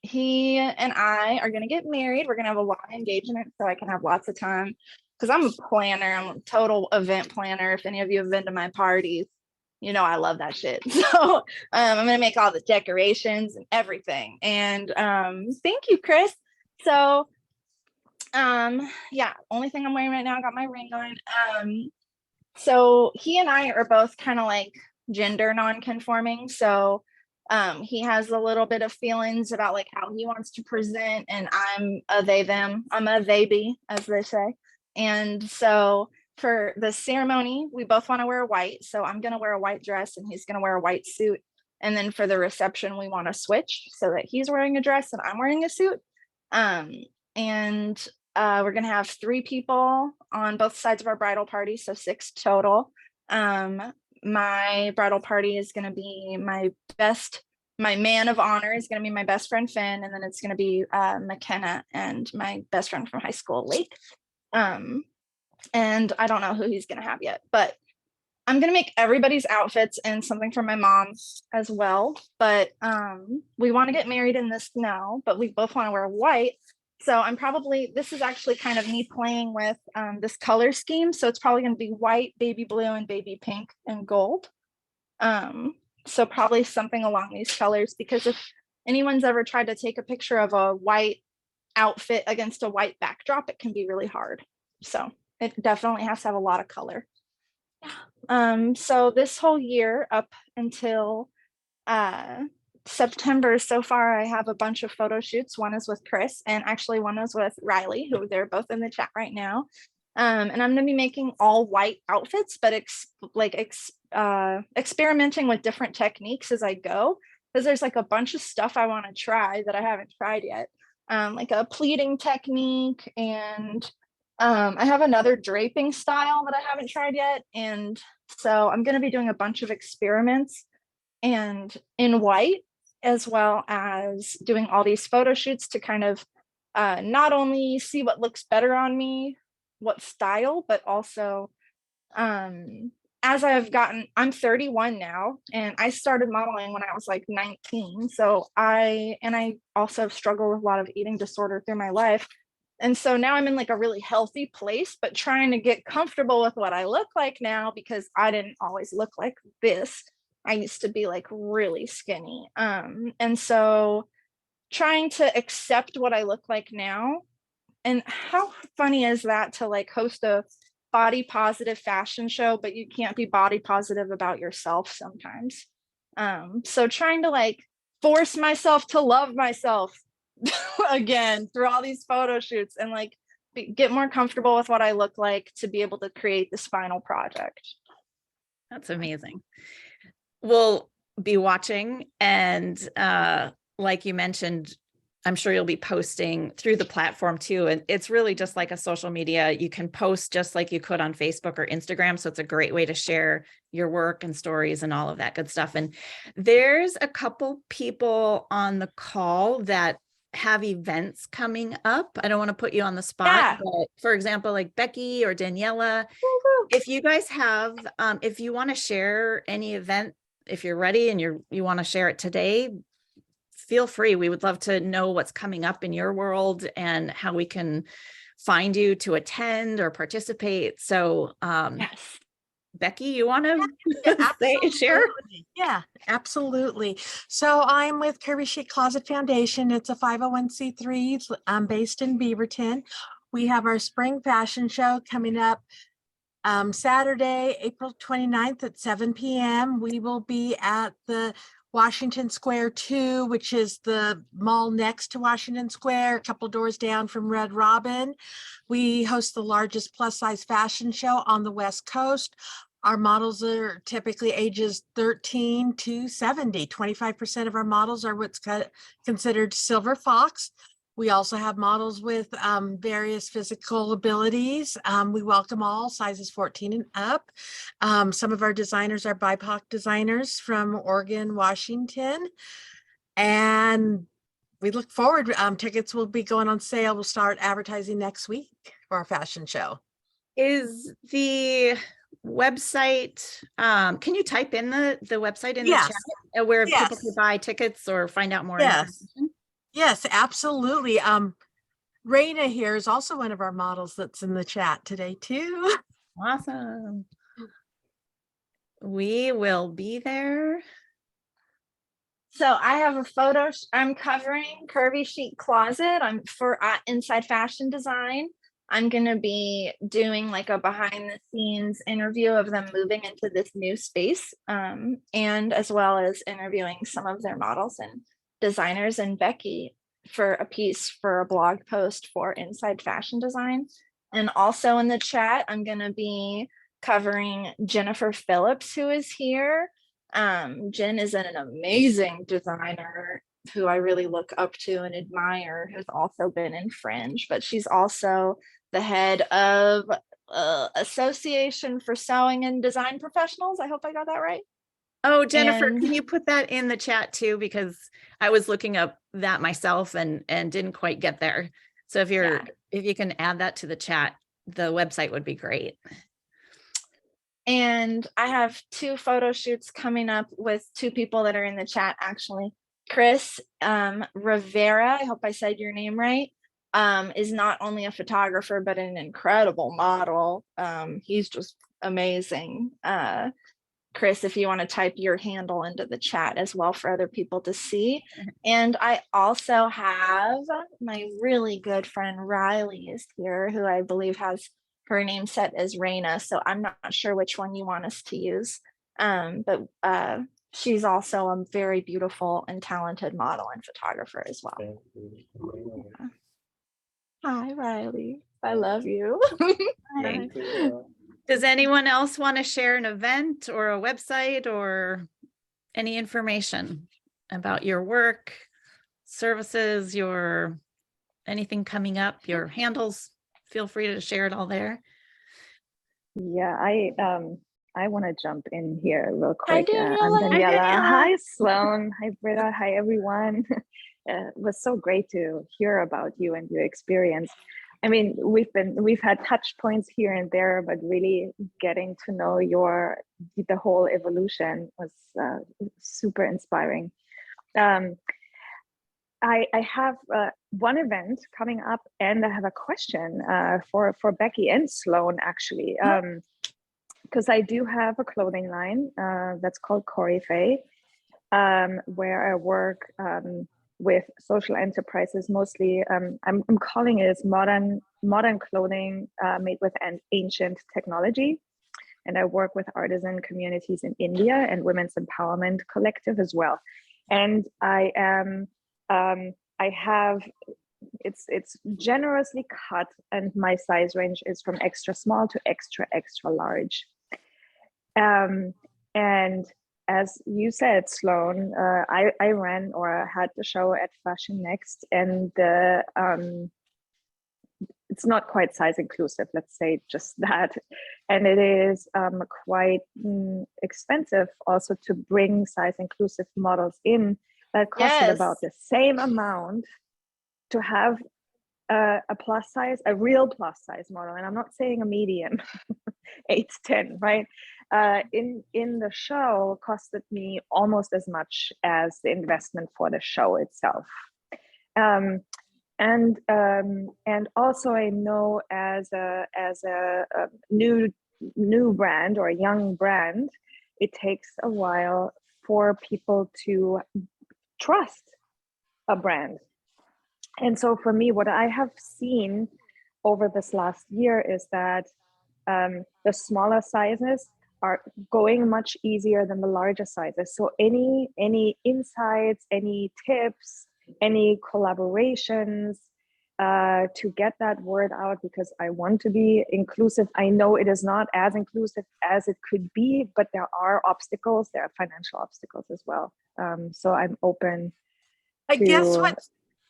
He and I are going to get married. We're going to have a long engagement so I can have lots of time, because I'm a planner. I'm a total event planner. If any of you have been to my parties, you know I love that shit. So I'm going to make all the decorations and everything. And thank you, Chris. So only thing I'm wearing right now, I got my ring on. So he and I are both kind of like gender non-conforming. So he has a little bit of feelings about like how he wants to present, and I'm a they them. I'm a they be, as they say. And so for the ceremony, we both want to wear white. So I'm going to wear a white dress and he's going to wear a white suit. And then for the reception, we want to switch so that he's wearing a dress and I'm wearing a suit. We're going to have 3 people on both sides of our bridal party, so 6 total. My bridal party is going to be my best my man of honor is going to be my best friend Finn, and then it's going to be McKenna and my best friend from high school, Lake. And I don't know who he's going to have yet, but I'm going to make everybody's outfits and something for my mom as well. But we want to get married in the snow, but we both want to wear white. So I'm probably, this is actually kind of me playing with this color scheme. So it's probably going to be white, baby blue, and baby pink and gold. So probably something along these colors, because if anyone's ever tried to take a picture of a white outfit against a white backdrop, it can be really hard. So it definitely has to have a lot of color. So this whole year up until September, so far I have a bunch of photo shoots. One is with Chris, and actually one is with Riley, who they're both in the chat right now. And I'm going to be making all white outfits, but experimenting with different techniques as I go, because there's like a bunch of stuff I want to try that I haven't tried yet, like a pleating technique, and I have another draping style that I haven't tried yet. And so I'm going to be doing a bunch of experiments and in white, as well as doing all these photo shoots to kind of not only see what looks better on me, what style, but also as I've gotten, I'm 31 now, and I started modeling when I was like 19. So I also struggle with a lot of eating disorder through my life. And so now I'm in like a really healthy place, but trying to get comfortable with what I look like now, because I didn't always look like this. I used to be like really skinny. And so trying to accept what I look like now. And how funny is that, to like host a body positive fashion show, but you can't be body positive about yourself sometimes. So trying to like force myself to love myself again through all these photo shoots, and like get more comfortable with what I look like to be able to create this final project. That's amazing. We'll be watching, and like you mentioned, I'm sure you'll be posting through the platform too. And it's really just like a social media. You can post just like you could on Facebook or Instagram. So it's a great way to share your work and stories and all of that good stuff. And there's a couple people on the call that have events coming up. I don't want to put you on the spot, but for example, like Becky or Daniela, if you guys have, if you want to share any event, if you're ready and you want to share it today, feel free. We would love to know what's coming up in your world and how we can find you to attend or participate. So, yes. Becky, you want to share? Yeah, absolutely. So I'm with Curvy Chic Closet Foundation. It's a 501c3. I'm based in Beaverton. We have our spring fashion show coming up Saturday, April 29th at 7 p.m. We will be at the Washington Square 2, which is the mall next to Washington Square, a couple doors down from Red Robin. We host the largest plus size fashion show on the West Coast. Our models are typically ages 13 to 70. 25% of our models are what's considered silver fox. We also have models with various physical abilities. We welcome all sizes 14 and up. Some of our designers are BIPOC designers from Oregon, Washington. And we look forward. Tickets will be going on sale. We'll start advertising next week for our fashion show. Is the website, can you type in the website in the chat where people can buy tickets or find out more information? Yes, absolutely. Raina here is also one of our models that's in the chat today too. Awesome. We will be there. So I have a photo. I'm covering Curvy Chic Closet. I'm for Inside Fashion Design. I'm going to be doing like a behind the scenes interview of them moving into this new space, and as well as interviewing some of their models and designers, and Becky for a piece for a blog post for Inside Fashion Design. And also in the chat, I'm going to be covering Jennifer Phillips, who is here. Jen is an amazing designer who I really look up to and admire, who's also been in Fringe, but she's also the head of Association for Sewing and Design Professionals. I hope I got that right. Oh, Jennifer, And can you put that in the chat too? Because I was looking up that myself and didn't quite get there. So if you can add that to the chat, the website would be great. And I have 2 photo shoots coming up with 2 people that are in the chat, actually. Chris Rivera, I hope I said your name right, is not only a photographer, but an incredible model. He's just amazing. Chris, if you want to type your handle into the chat as well for other people to see. And I also have my really good friend Riley is here, who I believe has her name set as Raina. So I'm not sure which one you want us to use. But she's also a very beautiful and talented model and photographer as well. Yeah. Hi, Riley. I love you. Hi. Does anyone else want to share an event or a website or any information about your work, services, your anything coming up, your handles? Feel free to share it all there. Yeah, I want to jump in here real quick. Hi, Daniela. I'm Daniela. Hi, Sloan. Hi, Britta. Hi, everyone. It was so great to hear about you and your experience. I mean, we've had touch points here and there, but really getting to know the whole evolution was super inspiring. I have one event coming up, and I have a question for Becky and Sloan, actually, because I do have a clothing line that's called Corey Faye, where I work with social enterprises, mostly. I'm calling it as modern clothing made with an ancient technology, and I work with artisan communities in India and Women's Empowerment Collective as well. And I am. It's generously cut, and my size range is from extra small to extra large. And as you said, Sloan, I ran or had the show at Fashion Next, and it's not quite size inclusive, let's say just that. And it is quite expensive also to bring size inclusive models in. That costed about the same amount to have a plus size, a real plus size model. And I'm not saying a medium, 8 to 10, right? In the show costed me almost as much as the investment for the show itself. And also I know as a new brand or a young brand, it takes a while for people to trust a brand. And so for me, what I have seen over this last year is that the smaller sizes are going much easier than the larger sizes. So any insights, any tips, any collaborations to get that word out, because I want to be inclusive. I know it is not as inclusive as it could be, but there are obstacles, there are financial obstacles as well. So I'm open. I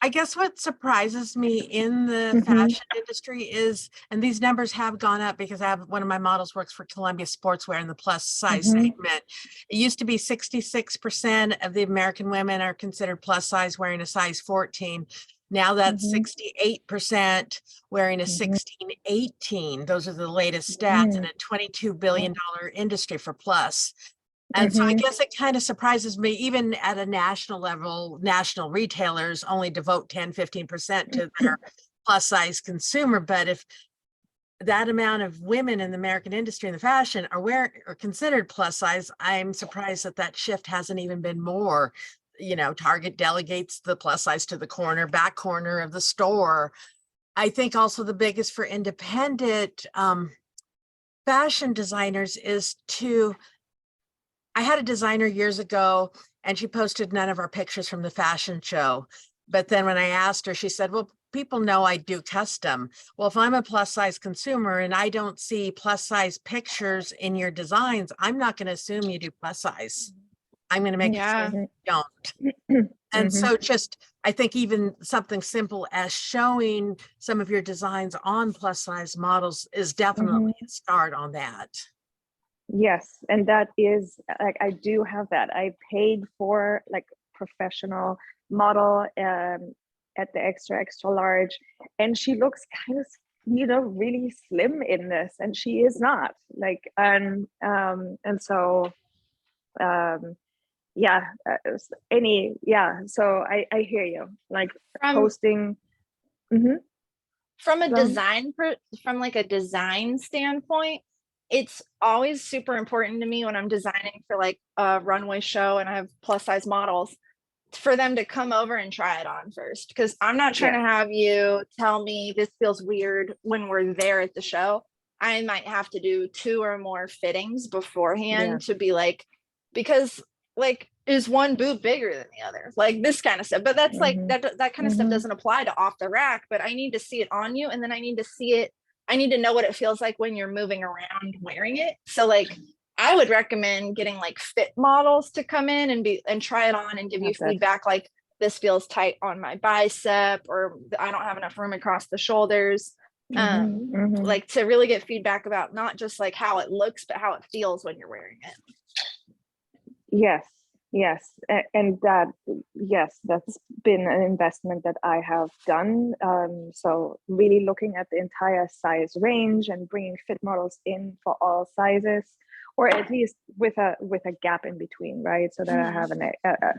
guess what surprises me in the fashion industry is, and these numbers have gone up because I have one of my models works for Columbia Sportswear in the plus size segment. It used to be 66% of the American women are considered plus size wearing a size 14. Now that's 68% wearing a 16, 18. Those are the latest stats in a $22 billion industry for plus. And so I guess it kind of surprises me, even at a national level, national retailers only devote 10, 15% to their plus size consumer. But if that amount of women in the American industry and the fashion are considered plus size, I'm surprised that shift hasn't even been more. You know, Target delegates the plus size to the back corner of the store. I think also the biggest for independent fashion designers is I had a designer years ago, and she posted none of our pictures from the fashion show. But then when I asked her, she said, well, people know I do custom. Well, if I'm a plus size consumer and I don't see plus size pictures in your designs, I'm not going to assume you do plus size. I'm going to make sure you don't. And so I think even something simple as showing some of your designs on plus size models is definitely a start on that. Yes, and that is like, I do have that. I paid for like professional model at the extra large, and she looks kind of, you know, really slim in this, and she is not like, and so yeah, so I hear you, like posting. From a design, from like a design standpoint, it's always super important to me when I'm designing for like a runway show and I have plus size models, for them to come over and try it on first, because I'm not trying to have you tell me this feels weird when we're there at the show. I might have to do 2 or more fittings beforehand to be like, because like, is one boob bigger than the other, like this kind of stuff. But that's like that kind of stuff doesn't apply to off the rack, but I need to see it on you, and then I need to see it, I need to know what it feels like when you're moving around wearing it. So like, I would recommend getting like fit models to come in and try it on and give you feedback, like this feels tight on my bicep, or I don't have enough room across the shoulders. Like to really get feedback about not just like how it looks, but how it feels when you're wearing it. Yes, and that's been an investment that I have done. So really looking at the entire size range and bringing fit models in for all sizes, or at least with a gap in between, right? So that I have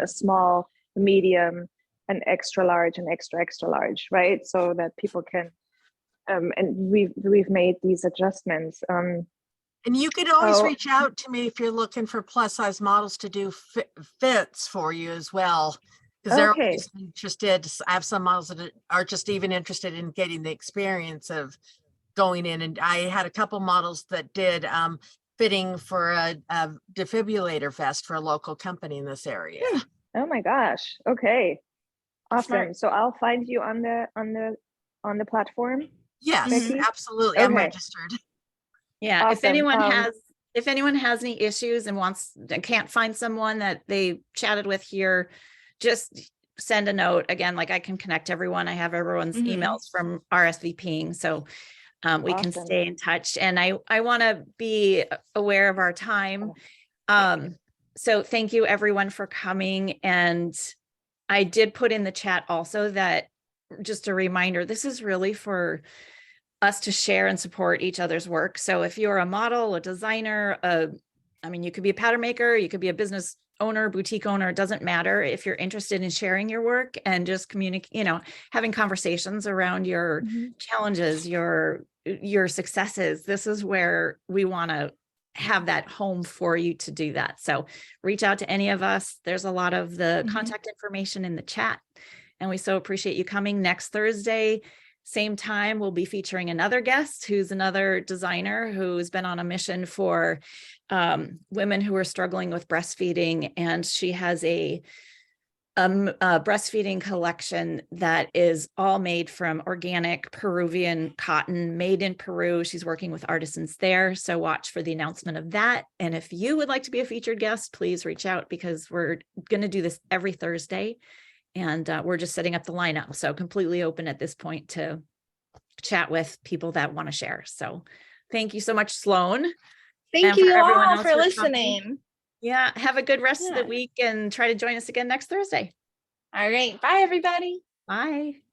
a small, medium, an extra large, and extra large, right? So that people can, and we've made these adjustments. And you could always reach out to me if you're looking for plus size models to do fits for you as well, because they're always interested. I have some models that are just even interested in getting the experience of going in. And I had a couple models that did fitting for a defibrillator vest for a local company in this area. Oh my gosh. Okay. Awesome. Smart. So I'll find you on the platform. Yes, Becky? Absolutely. I'm registered. Yeah. Awesome. If anyone has any issues and can't find someone that they chatted with here, just send a note. Again, like I can connect everyone. I have everyone's emails from RSVPing. So we can stay in touch. And I want to be aware of our time. So thank you everyone for coming. And I did put in the chat also that, just a reminder, this is really for us to share and support each other's work. So if you're a model, a designer, you could be a pattern maker, you could be a business owner, boutique owner, it doesn't matter. If you're interested in sharing your work and just communicate, having conversations around your challenges, your successes, this is where we want to have that home for you to do that. So reach out to any of us. There's a lot of the contact information in the chat, and we so appreciate you coming. Next Thursday, same time, we'll be featuring another guest who's another designer who's been on a mission for women who are struggling with breastfeeding. And she has a breastfeeding collection that is all made from organic Peruvian cotton, made in Peru. She's working with artisans there. So watch for the announcement of that. And if you would like to be a featured guest, please reach out, because we're going to do this every Thursday. And we're just setting up the lineup. So completely open at this point to chat with people that want to share. So thank you so much, Sloan. Thank you all for listening. Yeah. Have a good rest of the week and try to join us again next Thursday. All right. Bye, everybody. Bye.